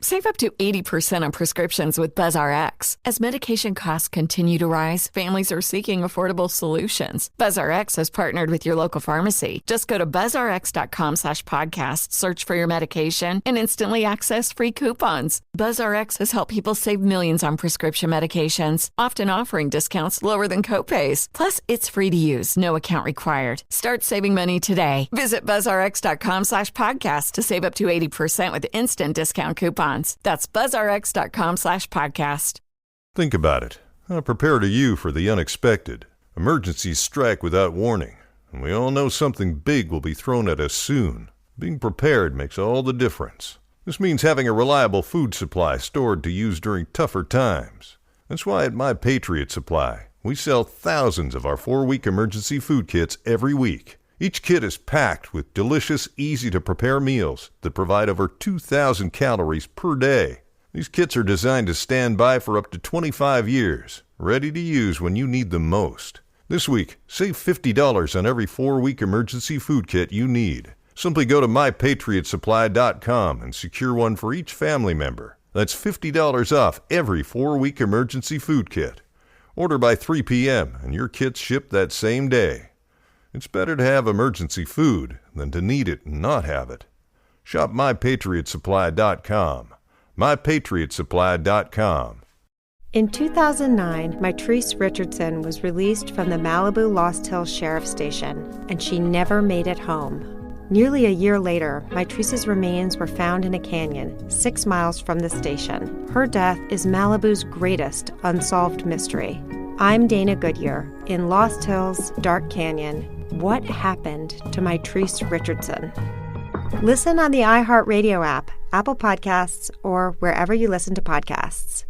Save up to 80% on prescriptions with BuzzRx. As medication costs continue to rise, families are seeking affordable solutions. BuzzRx has partnered with your local pharmacy. Just go to buzzrx.com/podcast, search for your medication, and instantly access free coupons. BuzzRx has helped people save millions on prescription medications, often offering discounts lower than copays. Plus, it's free to use, no account required. Start saving money today. Visit buzzrx.com/podcast to save up to 80% with instant discount coupons. That's buzzrx.com/podcast. Think about it. How prepared are you for the unexpected? Emergencies strike without warning, and we all know something big will be thrown at us soon. Being prepared makes all the difference. This means having a reliable food supply stored to use during tougher times. That's why at My Patriot Supply, we sell thousands of our 4-week emergency food kits every week. Each kit is packed with delicious, easy-to-prepare meals that provide over 2,000 calories per day. These kits are designed to stand by for up to 25 years, ready to use when you need them most. This week, save $50 on every 4-week emergency food kit you need. Simply go to mypatriotsupply.com and secure one for each family member. That's $50 off every 4-week emergency food kit. Order by 3 p.m. and your kit's shipped that same day. It's better to have emergency food than to need it and not have it. Shop mypatriotsupply.com. mypatriotsupply.com. In 2009, Mitrice Richardson was released from the Malibu Lost Hills Sheriff's Station, and she never made it home. Nearly a year later, Mitrice's remains were found in a canyon 6 miles from the station. Her death is Malibu's greatest unsolved mystery. I'm Dana Goodyear. In Lost Hills, Dark Canyon, what happened to Mitrice Richardson? Listen on the iHeartRadio app, Apple Podcasts, or wherever you listen to podcasts.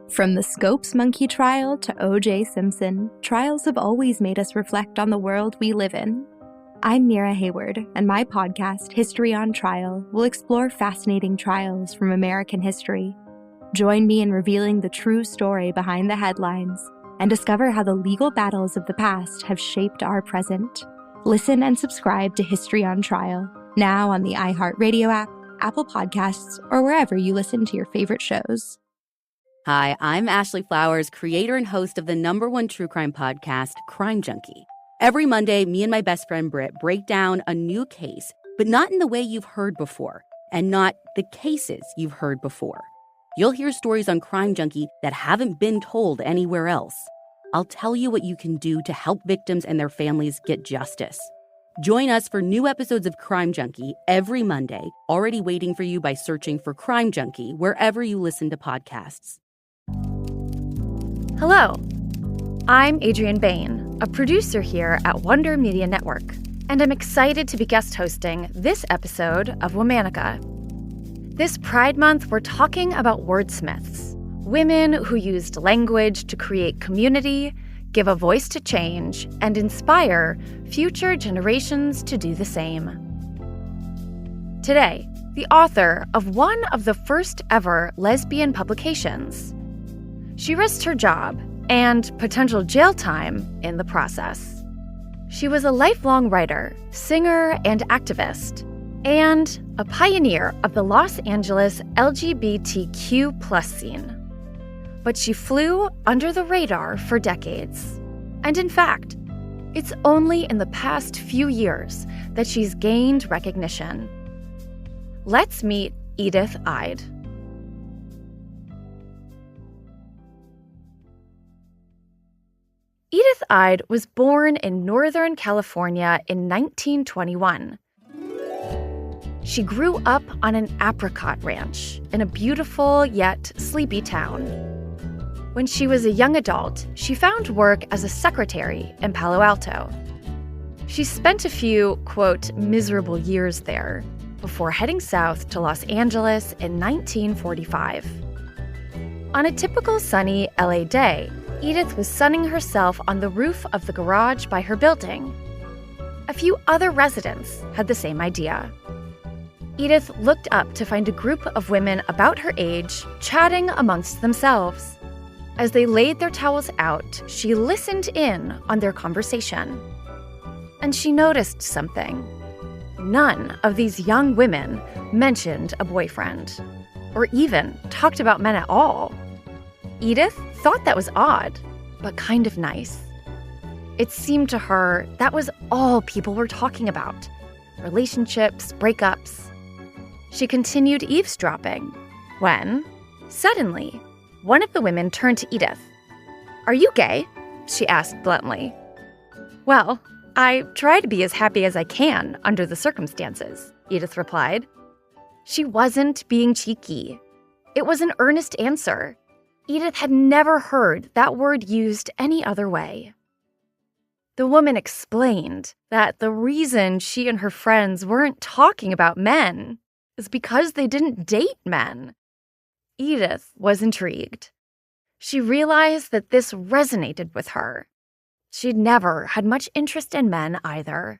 From the Scopes Monkey trial to O.J. Simpson, trials have always made us reflect on the world we live in. I'm Mira Hayward, and my podcast, History on Trial, will explore fascinating trials from American history. Join me in revealing the true story behind the headlines and discover how the legal battles of the past have shaped our present. Listen and subscribe to History on Trial, now on the iHeartRadio app, Apple Podcasts, or wherever you listen to your favorite shows. Hi, I'm Ashley Flowers, creator and host of the #1 true crime podcast, Crime Junkie. Every Monday, me and my best friend Britt break down a new case, but not in the way you've heard before, and not the cases you've heard before. You'll hear stories on Crime Junkie that haven't been told anywhere else. I'll tell you what you can do to help victims and their families get justice. Join us for new episodes of Crime Junkie every Monday, already waiting for you by searching for Crime Junkie wherever you listen to podcasts. Hello, I'm Adrienne Bain, a producer here at Wonder Media Network, and I'm excited to be guest hosting this episode of Womanica. This Pride Month, we're talking about wordsmiths, women who used language to create community, give a voice to change, and inspire future generations to do the same. Today, the author of one of the first ever lesbian publications. She risked her job and potential jail time in the process. She was a lifelong writer, singer, and activist, and a pioneer of the Los Angeles LGBTQ+ scene. But she flew under the radar for decades. And in fact, it's only in the past few years that she's gained recognition. Let's meet Edythe Eyde. Edythe Eyde was born in Northern California in 1921. She grew up on an apricot ranch in a beautiful yet sleepy town. When she was a young adult, she found work as a secretary in Palo Alto. She spent a few, quote, miserable years there before heading south to Los Angeles in 1945. On a typical sunny LA day, Edythe was sunning herself on the roof of the garage by her building. A few other residents had the same idea. Edythe looked up to find a group of women about her age chatting amongst themselves. As they laid their towels out, she listened in on their conversation. And she noticed something. none of these young women mentioned a boyfriend, or even talked about men at all. Edythe thought that was odd, but kind of nice. It seemed to her that was all people were talking about: relationships, breakups. She continued eavesdropping when, suddenly, one of the women turned to Edythe. "Are you gay?" she asked bluntly. "Well, I try to be as happy as I can under the circumstances," Edythe replied. She wasn't being cheeky. It was an earnest answer. Edythe had never heard that word used any other way. The woman explained that the reason she and her friends weren't talking about men is because they didn't date men. Edythe was intrigued. She realized that this resonated with her. She'd never had much interest in men either.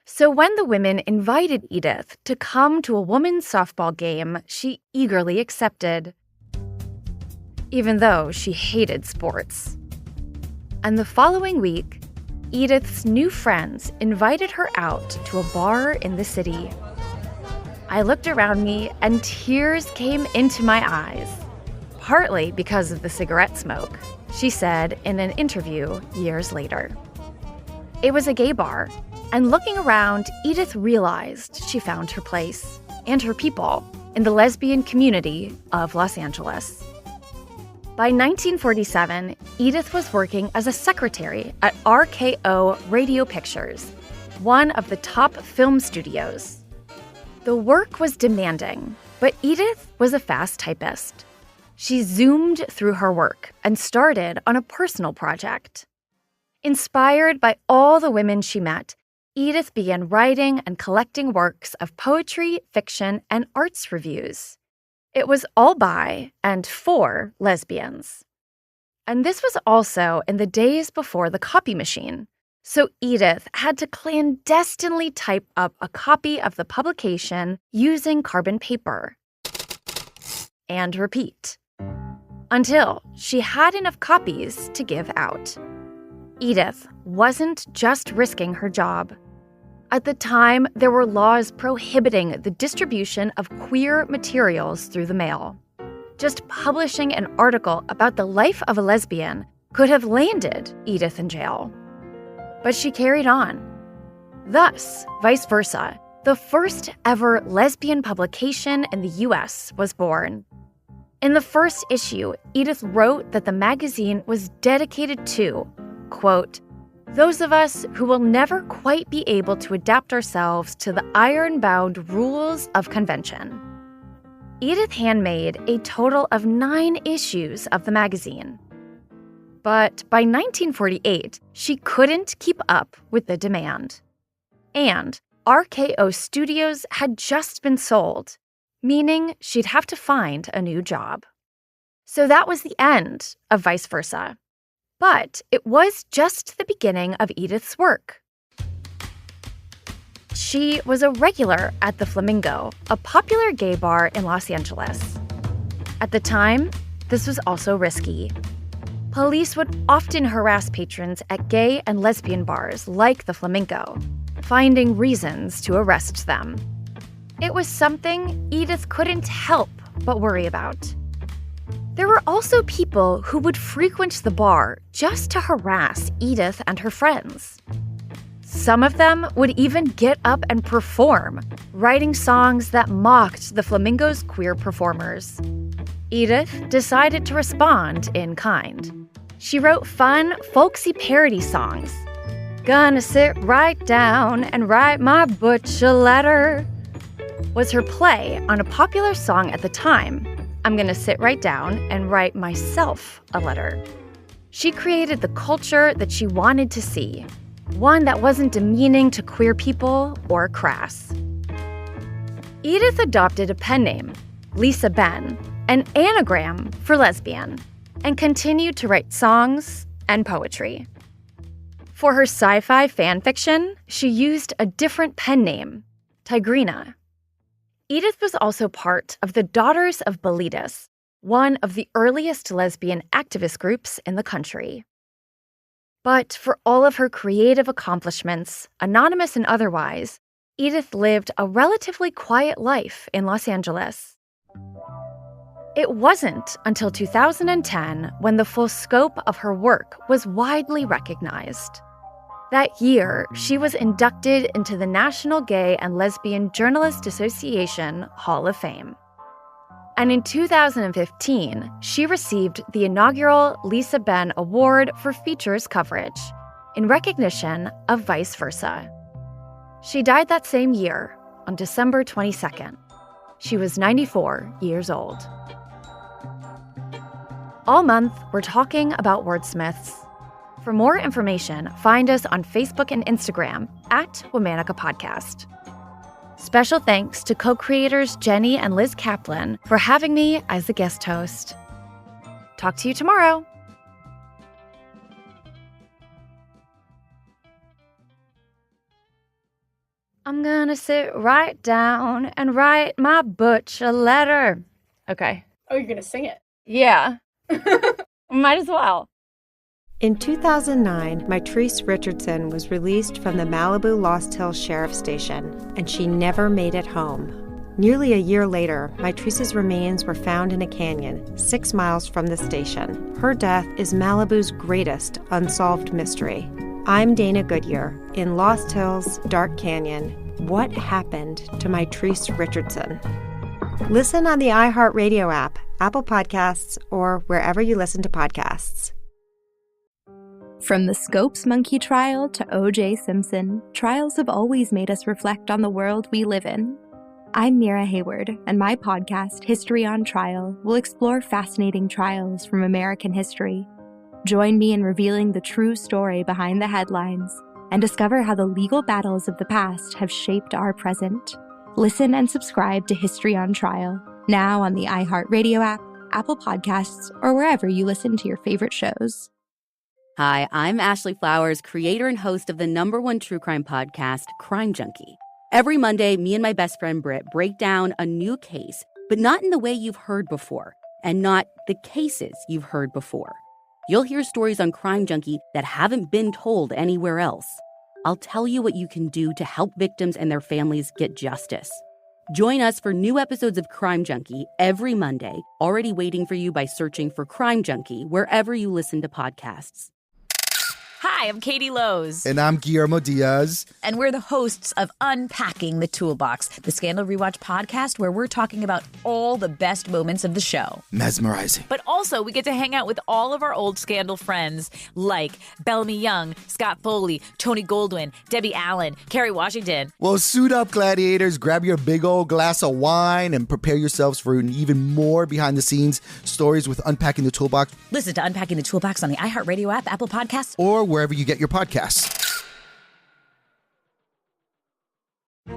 So when the women invited Edythe to come to a women's softball game, she eagerly accepted, even though she hated sports. And the following week, Edythe's new friends invited her out to a bar in the city. I looked around me and tears came into my eyes, partly because of the cigarette smoke, she said in an interview years later. It was a gay bar, and looking around, Edythe realized she found her place and her people in the lesbian community of Los Angeles. By 1947, Edythe was working as a secretary at RKO Radio Pictures, one of the top film studios. The work was demanding, but Edythe was a fast typist. She zoomed through her work and started on a personal project. Inspired by all the women she met, Edythe began writing and collecting works of poetry, fiction, and arts reviews. It was all by and for lesbians. And this was also in the days before the copy machine, so Edythe had to clandestinely type up a copy of the publication using carbon paper. And repeat. Until she had enough copies to give out. Edythe wasn't just risking her job. At the time, there were laws prohibiting the distribution of queer materials through the mail. Just publishing an article about the life of a lesbian could have landed Edythe in jail. But she carried on. Thus, Vice Versa, the first ever lesbian publication in the U.S., was born. In the first issue, Edythe wrote that the magazine was dedicated to, quote, "those of us who will never quite be able to adapt ourselves to the iron-bound rules of convention." Edythe handmade a total of 9 issues of the magazine. But by 1948, she couldn't keep up with the demand. And RKO Studios had just been sold, meaning she'd have to find a new job. So that was the end of Vice Versa. But it was just the beginning of Edythe's work. She was a regular at the Flamingo, a popular gay bar in Los Angeles. At the time, this was also risky. Police would often harass patrons at gay and lesbian bars like the Flamingo, finding reasons to arrest them. It was something Edythe couldn't help but worry about. There were also people who would frequent the bar just to harass Edythe and her friends. Some of them would even get up and perform, writing songs that mocked the Flamingo's queer performers. Edythe decided to respond in kind. She wrote fun, folksy parody songs. "Gonna sit right down and write my butch a letter" was her play on a popular song at the time, "I'm gonna sit right down and write myself a letter." She created the culture that she wanted to see, one that wasn't demeaning to queer people or crass. Edythe adopted a pen name, Lisa Ben, an anagram for lesbian, and continued to write songs and poetry. For her sci-fi fan fiction, she used a different pen name, Tigrina. Edythe was also part of the Daughters of Bilitis, one of the earliest lesbian activist groups in the country. But for all of her creative accomplishments, anonymous and otherwise, Edythe lived a relatively quiet life in Los Angeles. It wasn't until 2010 when the full scope of her work was widely recognized. That year, she was inducted into the National Gay and Lesbian Journalist Association Hall of Fame. And in 2015, she received the inaugural Lisa Benn Award for Features Coverage, in recognition of Vice Versa. She died that same year, on December 22nd. She was 94 years old. All month, we're talking about Wordsmiths. For more information, find us on Facebook and Instagram at Womanica Podcast. Special thanks to co-creators Jenny and Liz Kaplan for having me as the guest host. Talk to you tomorrow. I'm gonna sit right down and write my butch a letter. Okay. Oh, you're gonna sing it? Yeah. Might as well. In 2009, Mitrice Richardson was released from the Malibu Lost Hills Sheriff Station, and she never made it home. Nearly a year later, Mitrice's remains were found in a canyon 6 miles from the station. Her death is Malibu's greatest unsolved mystery. I'm Dana Goodyear. In Lost Hills, Dark Canyon, what happened to Mitrice Richardson? Listen on the iHeartRadio app, Apple Podcasts, or wherever you listen to podcasts. From the Scopes Monkey trial to O.J. Simpson, trials have always made us reflect on the world we live in. I'm Mira Hayward, and my podcast, History on Trial, will explore fascinating trials from American history. Join me in revealing the true story behind the headlines and discover how the legal battles of the past have shaped our present. Listen and subscribe to History on Trial, now on the iHeartRadio app, Apple Podcasts, or wherever you listen to your favorite shows. Hi, I'm Ashley Flowers, creator and host of the #1 true crime podcast, Crime Junkie. Every Monday, me and my best friend Britt break down a new case, but not in the way you've heard before, and not the cases you've heard before. You'll hear stories on Crime Junkie that haven't been told anywhere else. I'll tell you what you can do to help victims and their families get justice. Join us for new episodes of Crime Junkie every Monday, already waiting for you by searching for Crime Junkie wherever you listen to podcasts. Hi, I'm Katie Lowe's. And I'm Guillermo Diaz. And we're the hosts of Unpacking the Toolbox, the Scandal Rewatch podcast where we're talking about all the best moments of the show. Mesmerizing. But also, we get to hang out with all of our old Scandal friends like Bellamy Young, Scott Foley, Tony Goldwyn, Debbie Allen, Kerry Washington. Well, suit up, gladiators. Grab your big old glass of wine and prepare yourselves for an even more behind-the-scenes stories with Unpacking the Toolbox. Listen to Unpacking the Toolbox on the iHeartRadio app, Apple Podcasts, or wherever you get your podcasts.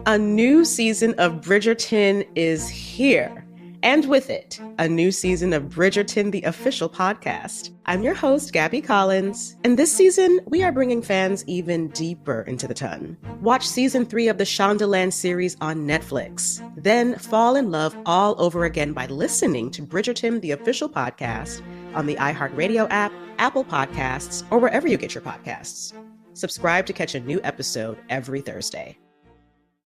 A new season of Bridgerton is here. And with it, a new season of Bridgerton, the official podcast. I'm your host, Gabby Collins, and this season, we are bringing fans even deeper into the ton. Watch season 3 of the Shondaland series on Netflix. Then fall in love all over again by listening to Bridgerton, the official podcast, on the iHeartRadio app, Apple Podcasts, or wherever you get your podcasts. Subscribe to catch a new episode every Thursday.